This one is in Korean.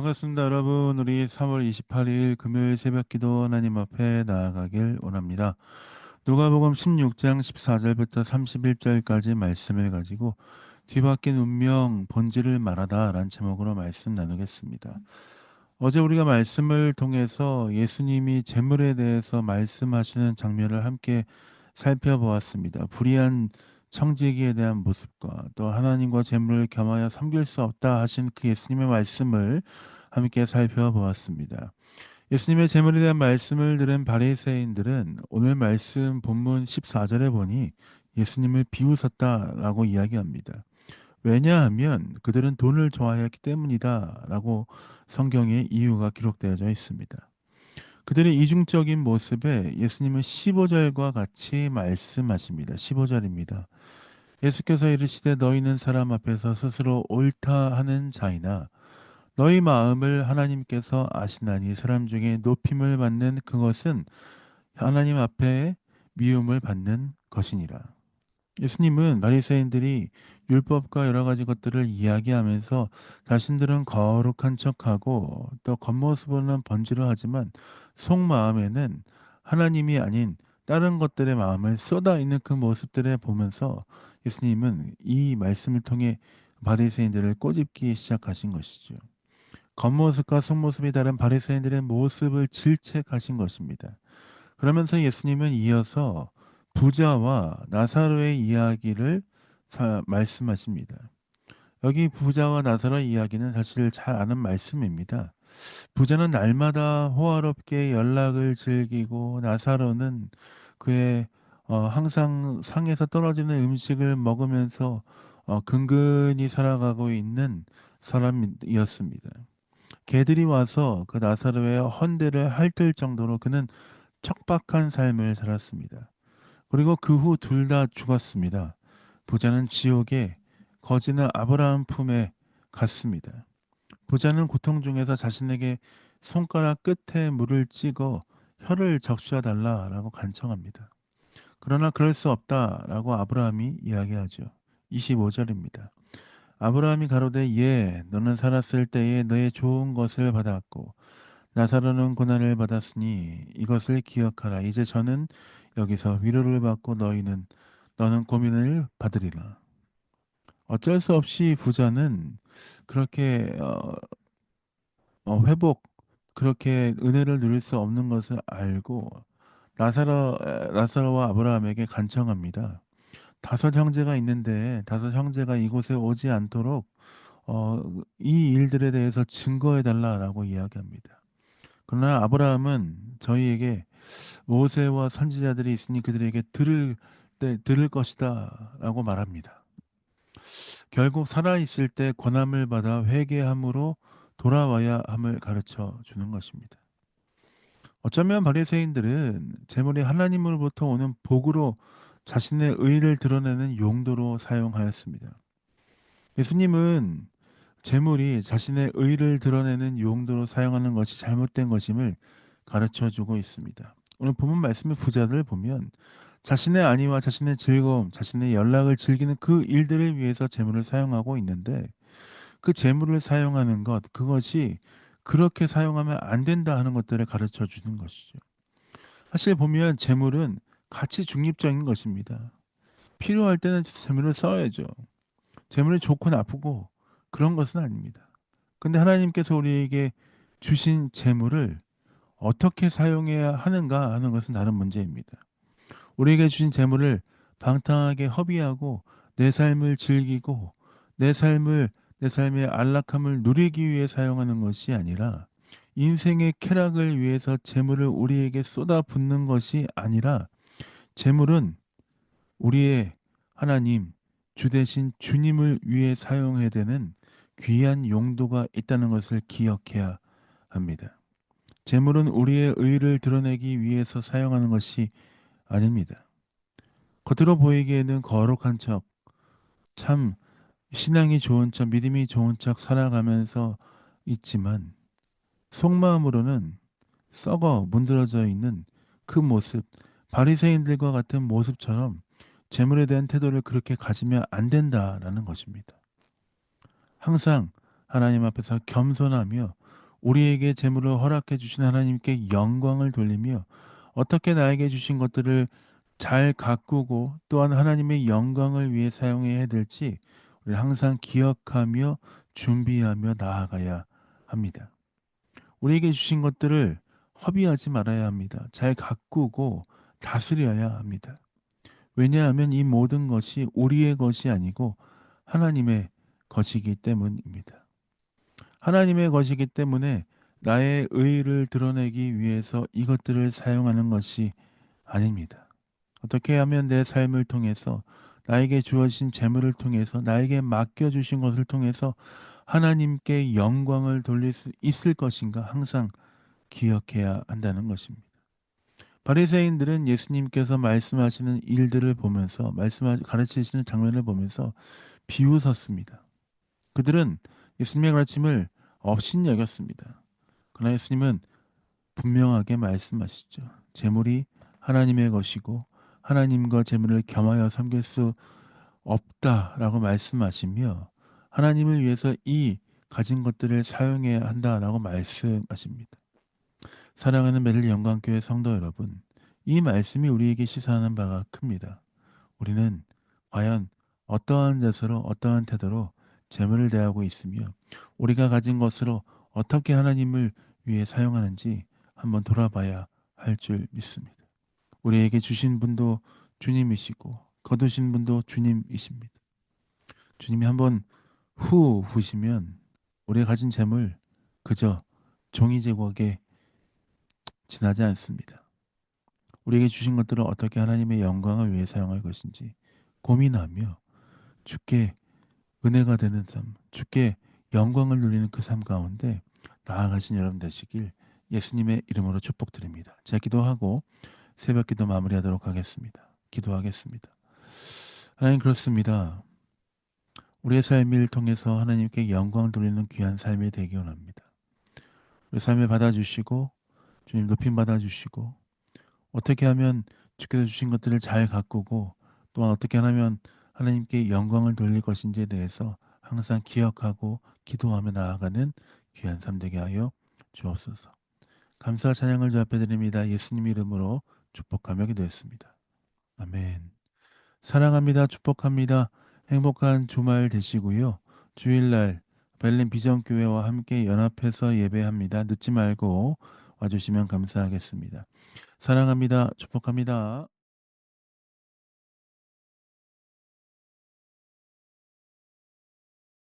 반갑습니다, 여러분. 우리 3월 28일 금요일 새벽 기도 하나님 앞에 나아가길 원합니다. 누가복음 16장 14절부터 31절까지 말씀을 가지고 뒤바뀐 운명 본질을 말하다라는 제목으로 말씀 나누겠습니다. 어제 우리가 말씀을 통해서 예수님이 재물에 대해서 말씀하시는 장면을 함께 살펴보았습니다. 불의한 청지기에 대한 모습과 또 하나님과 재물을 겸하여 섬길 수 없다 하신 그 예수님의 말씀을 함께 살펴보았습니다. 예수님의 재물에 대한 말씀을 들은 바리새인들은 오늘 말씀 본문 14절에 보니 예수님을 비웃었다라고 이야기합니다. 왜냐하면 그들은 돈을 좋아했기 때문이다라고 성경에 이유가 기록되어져 있습니다. 그들의 이중적인 모습에 예수님은 15절과 같이 말씀하십니다. 15절입니다. 예수께서 이르시되 너희는 사람 앞에서 스스로 옳다 하는 자이나 너희 마음을 하나님께서 아시나니 사람 중에 높임을 받는 그것은 하나님 앞에 미움을 받는 것이니라. 예수님은 바리새인들이 율법과 여러 가지 것들을 이야기하면서 자신들은 거룩한 척하고 또 겉모습으로는 번지르하지만 속마음에는 하나님이 아닌 다른 것들의 마음을 쏟아 있는 그 모습들을 보면서 예수님은 이 말씀을 통해 바리새인들을 꼬집기 시작하신 것이죠. 겉모습과 속모습이 다른 바리새인들의 모습을 질책하신 것입니다. 그러면서 예수님은 이어서 부자와 나사로의 이야기를 말씀하십니다. 여기 부자와 나사로의 이야기는 사실 잘 아는 말씀입니다. 부자는 날마다 호화롭게 연락을 즐기고 나사로는 그의 항상 상에서 떨어지는 음식을 먹으면서 근근히 살아가고 있는 사람이었습니다. 개들이 와서 그 나사로의 헌대를 핥을 정도로 그는 척박한 삶을 살았습니다. 그리고 그 후 둘 다 죽었습니다. 부자는 지옥에, 거지는 아브라함 품에 갔습니다. 부자는 고통 중에서 자신에게 손가락 끝에 물을 찍어 혀를 적셔 달라라고 간청합니다. 그러나 그럴 수 없다라고 아브라함이 이야기하죠. 25절입니다. 아브라함이 가로되 예, 너는 살았을 때에 너의 좋은 것을 받았고 나사로는 고난을 받았으니 이것을 기억하라. 이제 저는 여기서 위로를 받고 너는 고민을 받으리라. 어쩔 수 없이 부자는 그렇게 회복 그렇게 은혜를 누릴 수 없는 것을 알고 나사로와 아브라함에게 간청합니다. 다섯 형제가 있는데 다섯 형제가 이곳에 오지 않도록 어, 이 일들에 대해서 증거해 달라라고 이야기합니다. 그러나 아브라함은 저희에게 모세와 선지자들이 있으니 그들에게 들을 것이다라고 말합니다. 결국 살아 있을 때 권함을 받아 회개함으로 돌아와야 함을 가르쳐 주는 것입니다. 어쩌면 바리새인들은 재물이 하나님으로부터 오는 복으로 자신의 의를 드러내는 용도로 사용하였습니다. 예수님은 재물이 자신의 의를 드러내는 용도로 사용하는 것이 잘못된 것임을 가르쳐 주고 있습니다. 오늘 본문 말씀의 부자들을 보면 자신의 안위와 자신의 즐거움, 자신의 연락을 즐기는 그 일들을 위해서 재물을 사용하고 있는데 그 재물을 사용하는 것, 그것이 그렇게 사용하면 안 된다 하는 것들을 가르쳐 주는 것이죠. 사실 보면 재물은 가치 중립적인 것입니다. 필요할 때는 재물을 써야죠. 재물이 좋고 나쁘고 그런 것은 아닙니다. 근데 하나님께서 우리에게 주신 재물을 어떻게 사용해야 하는가 하는 것은 다른 문제입니다. 우리에게 주신 재물을 방탕하게 허비하고 내 삶을 즐기고 내 삶을 내 삶의 안락함을 누리기 위해 사용하는 것이 아니라 인생의 쾌락을 위해서 재물을 우리에게 쏟아붓는 것이 아니라 재물은 우리의 하나님 주 대신 주님을 위해 사용해야 되는 귀한 용도가 있다는 것을 기억해야 합니다. 재물은 우리의 의를 드러내기 위해서 사용하는 것이 아닙니다. 겉으로 보이기에는 거룩한 척, 참 신앙이 좋은 척, 믿음이 좋은 척 살아가면서 있지만 속마음으로는 썩어 문드러져 있는 그 모습, 바리새인들과 같은 모습처럼 재물에 대한 태도를 그렇게 가지면 안 된다라는 것입니다. 항상 하나님 앞에서 겸손하며 우리에게 재물을 허락해 주신 하나님께 영광을 돌리며 어떻게 나에게 주신 것들을 잘 가꾸고 또한 하나님의 영광을 위해 사용해야 될지 우리는 항상 기억하며 준비하며 나아가야 합니다. 우리에게 주신 것들을 허비하지 말아야 합니다. 잘 가꾸고 다스려야 합니다. 왜냐하면 이 모든 것이 우리의 것이 아니고 하나님의 것이기 때문입니다. 하나님의 것이기 때문에 나의 의의를 드러내기 위해서 이것들을 사용하는 것이 아닙니다. 어떻게 하면 내 삶을 통해서 나에게 주어진 재물을 통해서 나에게 맡겨주신 것을 통해서 하나님께 영광을 돌릴 수 있을 것인가 항상 기억해야 한다는 것입니다. 바리새인들은 예수님께서 말씀하시는 일들을 보면서 가르치시는 장면을 보면서 비웃었습니다. 그들은 예수님의 가르침을 업신여겼습니다. 그러나 예수님은 분명하게 말씀하시죠. 재물이 하나님의 것이고 하나님과 재물을 겸하여 섬길 수 없다라고 말씀하시며 하나님을 위해서 이 가진 것들을 사용해야 한다라고 말씀하십니다. 사랑하는 매일 영광교회 성도 여러분, 이 말씀이 우리에게 시사하는 바가 큽니다. 우리는 과연 어떠한 자세로 어떠한 태도로 재물을 대하고 있으며 우리가 가진 것으로 어떻게 하나님을 위해 사용하는지 한번 돌아봐야 할 줄 믿습니다. 우리에게 주신 분도 주님이시고 거두신 분도 주님이십니다. 주님이 한번 후 후시면 우리가 가진 재물 그저 종이 제국에 지나지 않습니다. 우리에게 주신 것들을 어떻게 하나님의 영광을 위해 사용할 것인지 고민하며 주께 은혜가 되는 삶, 주께 영광을 누리는 그 삶 가운데 나아가신 여러분 되시길 예수님의 이름으로 축복드립니다. 제가 기도하고 새벽 기도 마무리하도록 하겠습니다. 기도하겠습니다. 하나님 그렇습니다. 우리의 삶을 통해서 하나님께 영광 돌리는 귀한 삶이 되기 원합니다. 우리 삶을 받아주시고 주님 높임 받아주시고 어떻게 하면 주께서 주신 것들을 잘 가꾸고 또한 어떻게 하면 하나님께 영광을 돌릴 것인지에 대해서 항상 기억하고 기도하며 나아가는 귀한 삶 되게 하여 주옵소서. 감사와 찬양을 주 앞에 드립니다. 예수님 이름으로 축복하며 기도했습니다. 아멘. 사랑합니다. 축복합니다. 행복한 주말 되시고요. 주일날 벨린 비전교회와 함께 연합해서 예배합니다. 늦지 말고 와주시면 감사하겠습니다. 사랑합니다. 축복합니다.